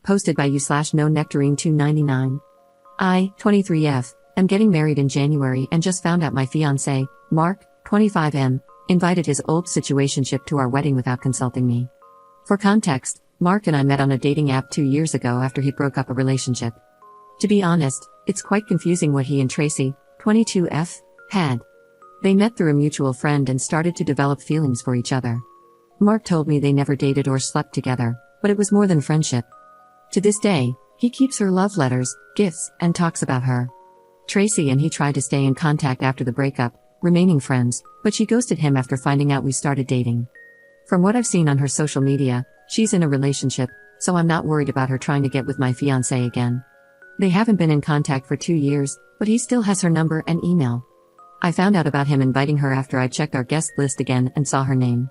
Posted by you/no nectarine 299. I, 23F, am getting married in January and just found out my fiancé, Mark, 25M, invited his old situationship to our wedding without consulting me. For context, Mark and I met on a dating app 2 years ago after he broke up a relationship. To be honest, it's quite confusing what he and Tracy, 22F, had. They met through a mutual friend and started to develop feelings for each other. Mark told me they never dated or slept together, but it was more than friendship. To this day, he keeps her love letters, gifts, and talks about her. Tracy and he tried to stay in contact after the breakup, remaining friends, but she ghosted him after finding out we started dating. From what I've seen on her social media, she's in a relationship, so I'm not worried about her trying to get with my fiancé again. They haven't been in contact for 2 years, but he still has her number and email. I found out about him inviting her after I checked our guest list again and saw her name.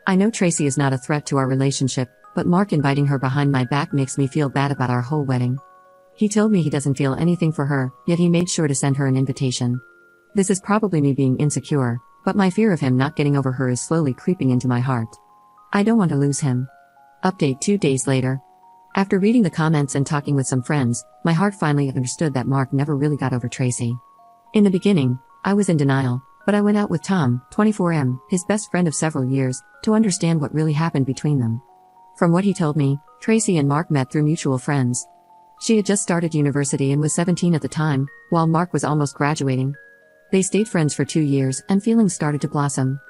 I know Tracy is not a threat to our relationship, but Mark inviting her behind my back makes me feel bad about our whole wedding. He told me he doesn't feel anything for her, yet he made sure to send her an invitation. This is probably me being insecure, but my fear of him not getting over her is slowly creeping into my heart. I don't want to lose him. Update 2 days later. After reading the comments and talking with some friends, my heart finally understood that Mark never really got over Tracy. In the beginning, I was in denial, but I went out with Tom, 24M, his best friend of several years, to understand what really happened between them. From what he told me, Tracy and Mark met through mutual friends. She had just started university and was 17 at the time, while Mark was almost graduating. They stayed friends for 2 years and feelings started to blossom.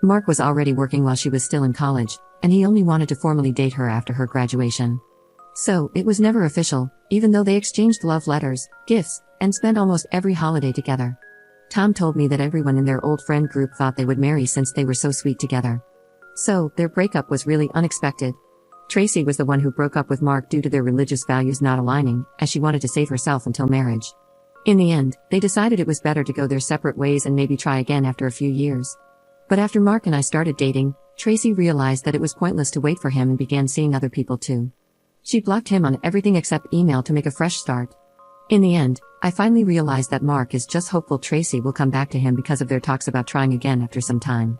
Mark was already working while she was still in college, and he only wanted to formally date her after her graduation. So, it was never official, even though they exchanged love letters, gifts, and spent almost every holiday together. Tom told me that everyone in their old friend group thought they would marry since they were so sweet together. So, their breakup was really unexpected. Tracy was the one who broke up with Mark due to their religious values not aligning, as she wanted to save herself until marriage. In the end, they decided it was better to go their separate ways and maybe try again after a few years. But after Mark and I started dating, Tracy realized that it was pointless to wait for him and began seeing other people too. She blocked him on everything except email to make a fresh start. In the end, I finally realized that Mark is just hopeful Tracy will come back to him because of their talks about trying again after some time.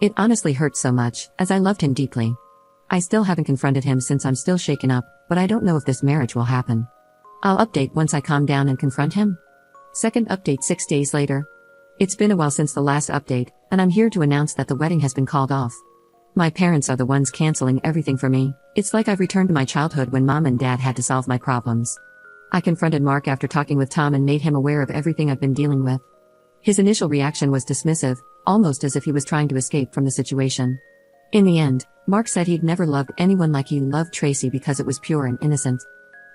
It honestly hurts so much, as I loved him deeply. I still haven't confronted him since I'm still shaken up, but I don't know if this marriage will happen. I'll update once I calm down and confront him. Second update 6 days later. It's been a while since the last update, and I'm here to announce that the wedding has been called off. My parents are the ones canceling everything for me. It's like I've returned to my childhood when mom and dad had to solve my problems. I confronted Mark after talking with Tom and made him aware of everything I've been dealing with. His initial reaction was dismissive, almost as if he was trying to escape from the situation. In the end, Mark said he'd never loved anyone like he loved Tracy because it was pure and innocent.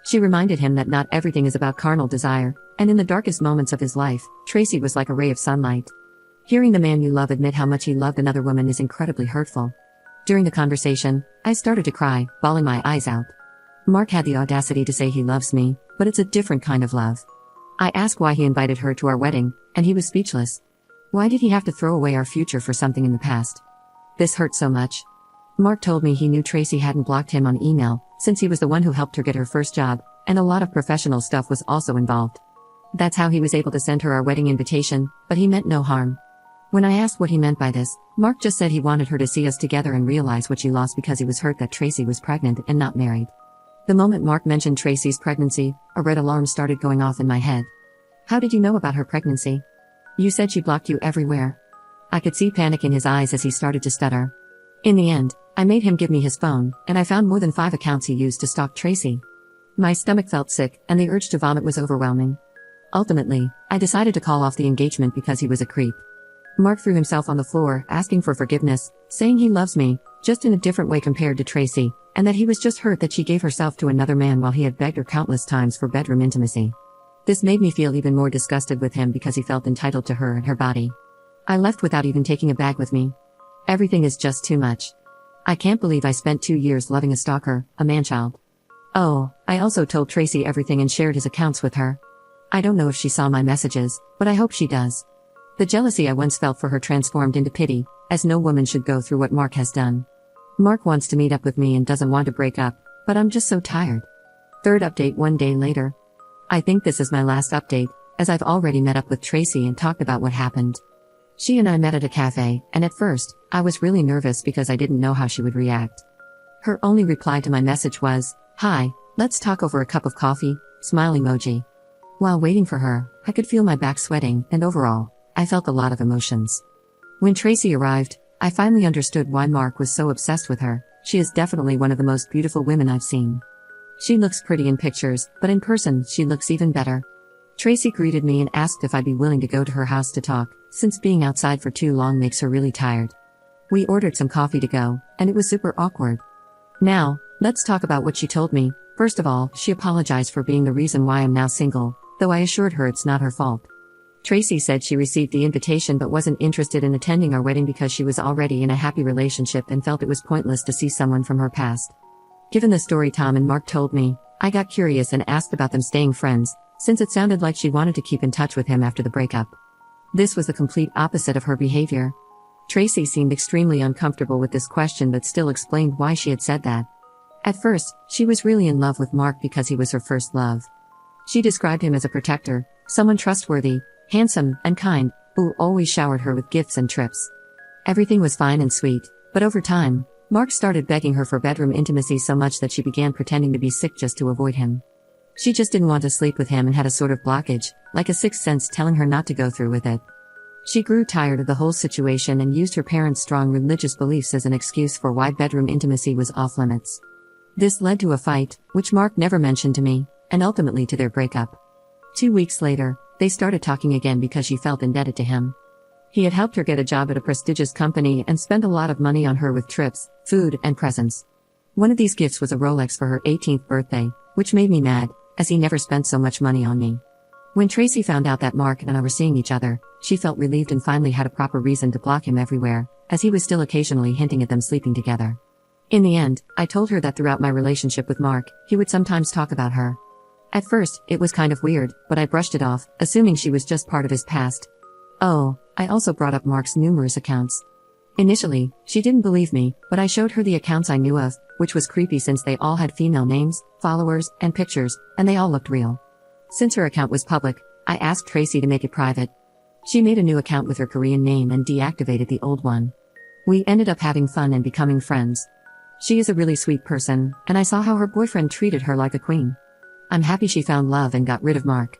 She reminded him that not everything is about carnal desire, and in the darkest moments of his life, Tracy was like a ray of sunlight. Hearing the man you love admit how much he loved another woman is incredibly hurtful. During the conversation, I started to cry, bawling my eyes out. Mark had the audacity to say he loves me, but it's a different kind of love. I asked why he invited her to our wedding, and he was speechless. Why did he have to throw away our future for something in the past? This hurt so much. Mark told me he knew Tracy hadn't blocked him on email, since he was the one who helped her get her first job, and a lot of professional stuff was also involved. That's how he was able to send her our wedding invitation, but he meant no harm. When I asked what he meant by this, Mark just said he wanted her to see us together and realize what she lost because he was hurt that Tracy was pregnant and not married. The moment Mark mentioned Tracy's pregnancy, a red alarm started going off in my head. How did you know about her pregnancy? You said she blocked you everywhere. I could see panic in his eyes as he started to stutter. In the end, I made him give me his phone, and I found more than 5 accounts he used to stalk Tracy. My stomach felt sick, and the urge to vomit was overwhelming. Ultimately, I decided to call off the engagement because he was a creep. Mark threw himself on the floor, asking for forgiveness, saying he loves me, just in a different way compared to Tracy, and that he was just hurt that she gave herself to another man while he had begged her countless times for bedroom intimacy. This made me feel even more disgusted with him because he felt entitled to her and her body. I left without even taking a bag with me. Everything is just too much. I can't believe I spent 2 years loving a stalker, a man-child. Oh, I also told Tracy everything and shared his accounts with her. I don't know if she saw my messages, but I hope she does. The jealousy I once felt for her transformed into pity, as no woman should go through what Mark has done. Mark wants to meet up with me and doesn't want to break up, but I'm just so tired. Third update 1 day later. I think this is my last update, as I've already met up with Tracy and talked about what happened. She and I met at a cafe, and at first, I was really nervous because I didn't know how she would react. Her only reply to my message was, "Hi, Let's talk over a cup of coffee, smile emoji. While waiting for her, I could feel my back sweating, and overall, I felt a lot of emotions. When Tracy arrived, I finally understood why Mark was so obsessed with her. She is definitely one of the most beautiful women I've seen. She looks pretty in pictures, but in person, she looks even better. Tracy greeted me and asked if I'd be willing to go to her house to talk, since being outside for too long makes her really tired. We ordered some coffee to go, and it was super awkward. Now, let's talk about what she told me. First of all, she apologized for being the reason why I'm now single, though I assured her it's not her fault. Tracy said she received the invitation but wasn't interested in attending our wedding because she was already in a happy relationship and felt it was pointless to see someone from her past. Given the story Tom and Mark told me, I got curious and asked about them staying friends, since it sounded like she wanted to keep in touch with him after the breakup. This was the complete opposite of her behavior. Tracy seemed extremely uncomfortable with this question but still explained why she had said that. At first, she was really in love with Mark because he was her first love. She described him as a protector, someone trustworthy, handsome, and kind, who always showered her with gifts and trips. Everything was fine and sweet, but over time, Mark started begging her for bedroom intimacy so much that she began pretending to be sick just to avoid him. She just didn't want to sleep with him and had a sort of blockage, like a sixth sense telling her not to go through with it. She grew tired of the whole situation and used her parents' strong religious beliefs as an excuse for why bedroom intimacy was off limits. This led to a fight, which Mark never mentioned to me, and ultimately to their breakup. 2 weeks later, they started talking again because she felt indebted to him. He had helped her get a job at a prestigious company and spent a lot of money on her with trips, food, and presents. One of these gifts was a Rolex for her 18th birthday, which made me mad, as he never spent so much money on me. When Tracy found out that Mark and I were seeing each other, she felt relieved and finally had a proper reason to block him everywhere, as he was still occasionally hinting at them sleeping together. In the end, I told her that throughout my relationship with Mark, he would sometimes talk about her. At first, it was kind of weird, but I brushed it off, assuming she was just part of his past. Oh, I also brought up Mark's numerous accounts. Initially, she didn't believe me, but I showed her the accounts I knew of, which was creepy since they all had female names, followers, and pictures, and they all looked real. Since her account was public, I asked Tracy to make it private. She made a new account with her Korean name and deactivated the old one. We ended up having fun and becoming friends. She is a really sweet person, and I saw how her boyfriend treated her like a queen. I'm happy she found love and got rid of Mark.